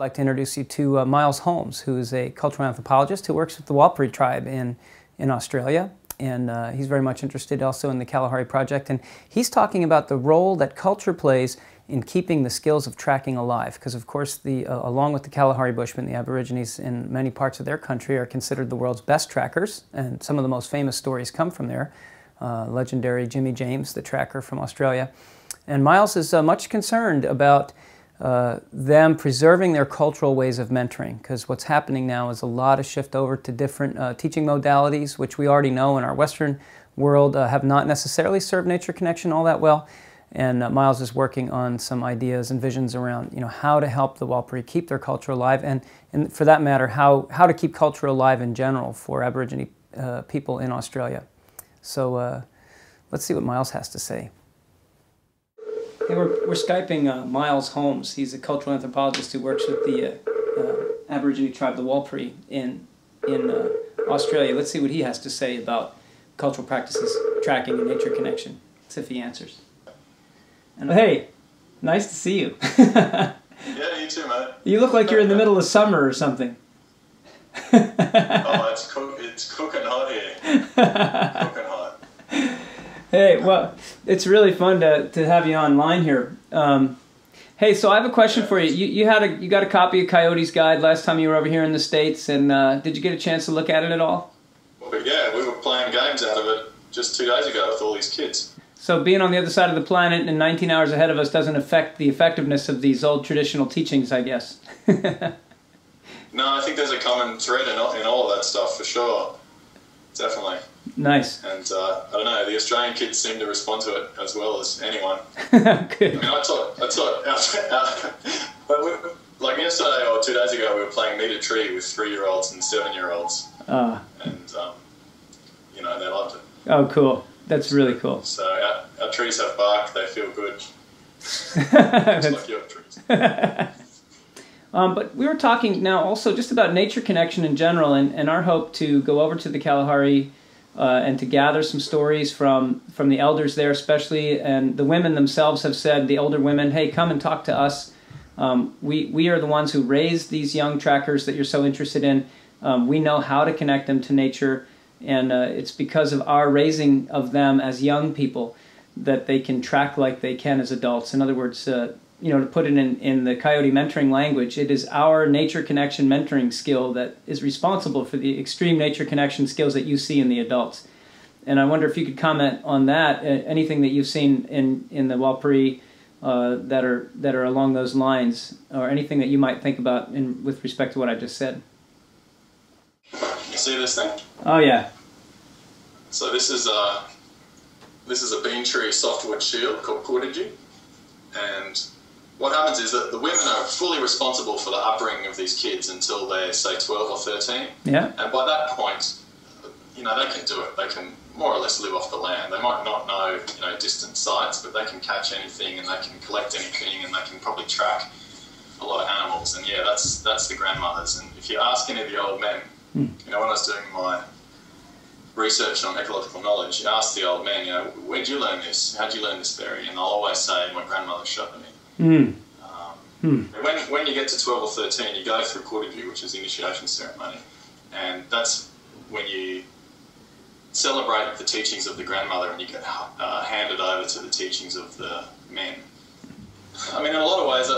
I'd like to introduce you to Miles Holmes, who is a cultural anthropologist who works with the Warlpiri tribe in Australia. And he's very much interested also in the Kalahari project. And he's talking about the role that culture plays in keeping the skills of tracking alive. Because of course, along with the Kalahari Bushmen, the Aborigines in many parts of their country are considered the world's best trackers. And some of the most famous stories come from there. Legendary Jimmy James, the tracker from Australia. And Miles is much concerned about them preserving their cultural ways of mentoring, because what's happening now is a lot of shift over to different teaching modalities, which we already know in our Western world have not necessarily served nature connection all that well. And Miles is working on some ideas and visions around, how to help the Warlpiri keep their culture alive, and for that matter, how to keep culture alive in general for Aborigine people in Australia. So let's see what Miles has to say. Hey, we're Skyping Miles Holmes. He's a cultural anthropologist who works with the Aborigine tribe, the Warlpiri, in Australia. Let's see what he has to say about cultural practices, tracking, and nature connection. Let's see if he answers. And hey, nice to see you. Yeah, you too, mate. You look like you're in the middle of summer or something. Oh, it's cooking hot here. Cooking hot. Hey, well, it's really fun to have you online here. Hey, so I have a question for you. You got a copy of Coyote's Guide last time you were over here in the States, and did you get a chance to look at it at all? Well, yeah, we were playing games out of it just 2 days ago with all these kids. So being on the other side of the planet and 19 hours ahead of us doesn't affect the effectiveness of these old traditional teachings, I guess. No, I think there's a common thread in all of that stuff, for sure. Definitely. Nice. And I don't know, the Australian kids seem to respond to it as well as anyone. Good. I mean, I taught like yesterday or 2 days ago, we were playing Meet a Tree with 3-year-olds and 7-year-olds. And, they loved it. Oh, cool. That's really cool. So our trees have bark, they feel good. Just like your trees. But we were talking now also just about nature connection in general, and our hope to go over to the Kalahari and to gather some stories from the elders there especially, and the women themselves have said, the older women, hey, come and talk to us. We are the ones who raised these young trackers that you're so interested in. We know how to connect them to nature, and it's because of our raising of them as young people that they can track like they can as adults. In other words, to put it in the Coyote mentoring language, it is our nature connection mentoring skill that is responsible for the extreme nature connection skills that you see in the adults. And I wonder if you could comment on that, anything that you've seen in the Warlpiri that are along those lines, or anything that you might think about with respect to what I just said. You see this thing? Oh yeah. So this is a bean tree softwood shield called Cordigi, and what happens is that the women are fully responsible for the upbringing of these kids until they're, say, 12 or 13. Yeah. And by that point, they can do it. They can more or less live off the land. They might not know, distant sites, but they can catch anything and they can collect anything and they can probably track a lot of animals. And yeah, that's the grandmothers. And if you ask any of the old men, when I was doing my research on ecological knowledge, you ask the old men, where'd you learn this? How'd you learn this berry? And they'll always say, my grandmother showed me. When you get to 12 or 13, you go through Cordigi, which is the initiation ceremony, and that's when you celebrate the teachings of the grandmother and you get handed over to the teachings of the men. I mean, in a lot of ways,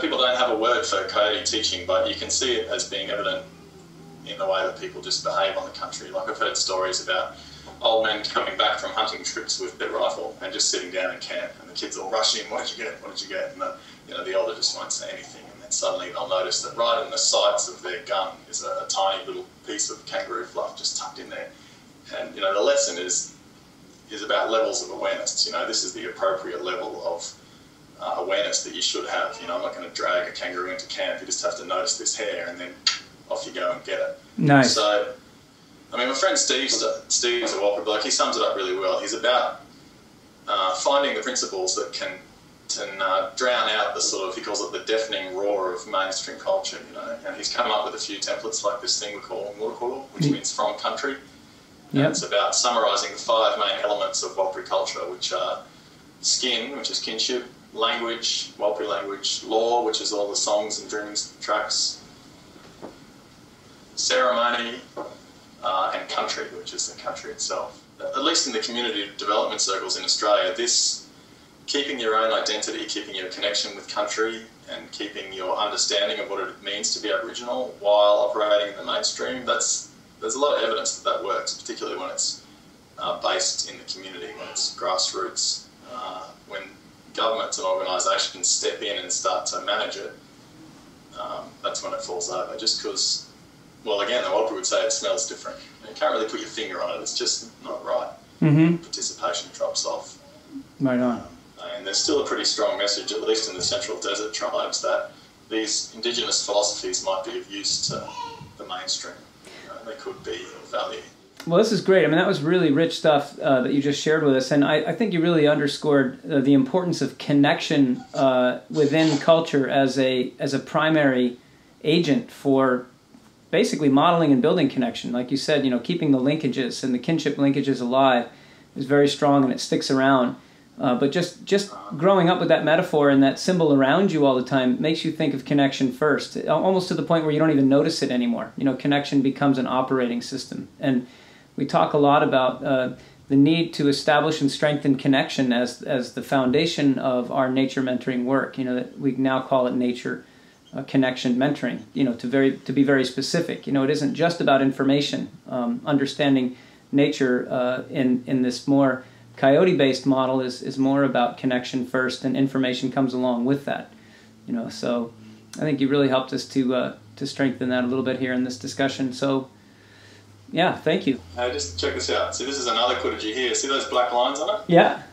people don't have a word for Coyote teaching, but you can see it as being evident in the way that people just behave on the country. Like, I've heard stories about old men coming back from hunting trips with their rifle and just sitting down in camp, and the kids all rush in, what did you get, what did you get? And the elder just won't say anything, and then suddenly they'll notice that right in the sights of their gun is a tiny little piece of kangaroo fluff just tucked in there. And the lesson is about levels of awareness. This is the appropriate level of awareness that you should have. I'm not going to drag a kangaroo into camp. You just have to notice this hair, and then off you go and get it. Nice. So, I mean, my friend Steve's a Warlpiri bloke. He sums it up really well. He's about finding the principles that can drown out the sort of, he calls it the deafening roar of mainstream culture, and he's come up with a few templates like this thing we call Warlpiri, which means from country. And it's about summarising the 5 main elements of Warlpiri culture, which are skin, which is kinship, language, Warlpiri language, law, which is all the songs and dreams tracks, ceremony, and country, which is the country itself. At least in the community development circles in Australia, this keeping your own identity, keeping your connection with country, and keeping your understanding of what it means to be Aboriginal while operating in the mainstream, there's a lot of evidence that that works, particularly when it's based in the community, when it's grassroots, when governments and organisations step in and start to manage it, that's when it falls over. Just because, well, again, the Warlpiri would say it smells different. You can't really put your finger on it, it's just not right. Participation drops off. Right on. And there's still a pretty strong message, at least in the Central Desert tribes, that these indigenous philosophies might be of use to the mainstream. They could be of value. Well, this is great. I mean, that was really rich stuff that you just shared with us, and I think you really underscored the importance of connection within culture as a primary agent for basically modeling and building connection. Like you said, you know, keeping the linkages and the kinship linkages alive is very strong, and it sticks around. But just growing up with that metaphor and that symbol around you all the time makes you think of connection first, almost to the point where you don't even notice it anymore. You know, connection becomes an operating system. And we talk a lot about the need to establish and strengthen connection as the foundation of our nature mentoring work. You know, that we now call it nature connection mentoring. You know, to be very specific. You know, it isn't just about information. Understanding nature in this more coyote-based model is more about connection first, and information comes along with that. You know, so I think you really helped us to strengthen that a little bit here in this discussion. So, yeah, thank you. Just check this out. See, this is another Kudiji here. See those black lines on it? Yeah.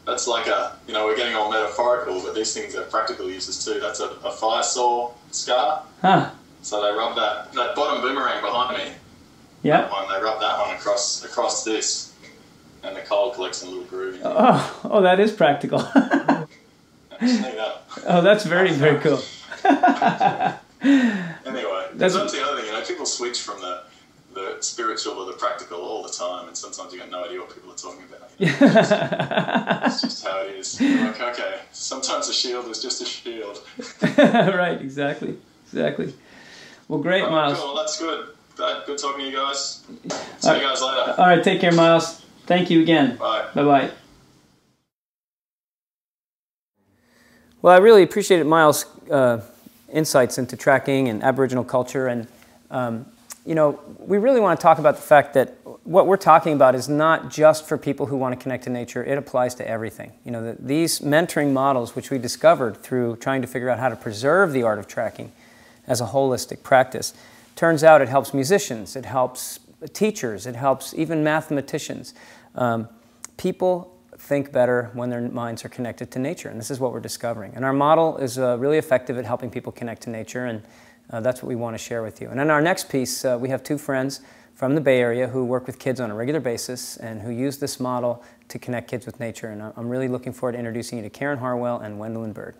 That's like you know, we're getting all metaphorical, but these things have practical uses too. That's a fire saw scar. Huh. So they rub that bottom boomerang behind me. Yeah. That one, they rub that one across this. And the coal collects in a little groove. Oh, that is practical. Oh, that's very, very cool. Anyway, that's the other thing, you know, people switch from the spiritual to the practical all the time, and sometimes you got no idea what people are talking about. You know? It's just how it is. You're like, okay, sometimes a shield is just a shield. Right, exactly. Well, great, Miles. Cool, that's good. Good talking to you guys. See you guys later. All right, take care, Miles. Thank you again. Bye. Bye-bye. Well, I really appreciated Miles' insights into tracking and Aboriginal culture. And, you know, we really want to talk about the fact that what we're talking about is not just for people who want to connect to nature. It applies to everything. You know, these mentoring models, which we discovered through trying to figure out how to preserve the art of tracking as a holistic practice, turns out it helps musicians, it helps teachers, it helps even mathematicians. People think better when their minds are connected to nature, and this is what we're discovering. And our model is really effective at helping people connect to nature, and that's what we want to share with you. And in our next piece, we have two friends from the Bay Area who work with kids on a regular basis and who use this model to connect kids with nature. And I'm really looking forward to introducing you to Karen Harwell and Wendell Bird.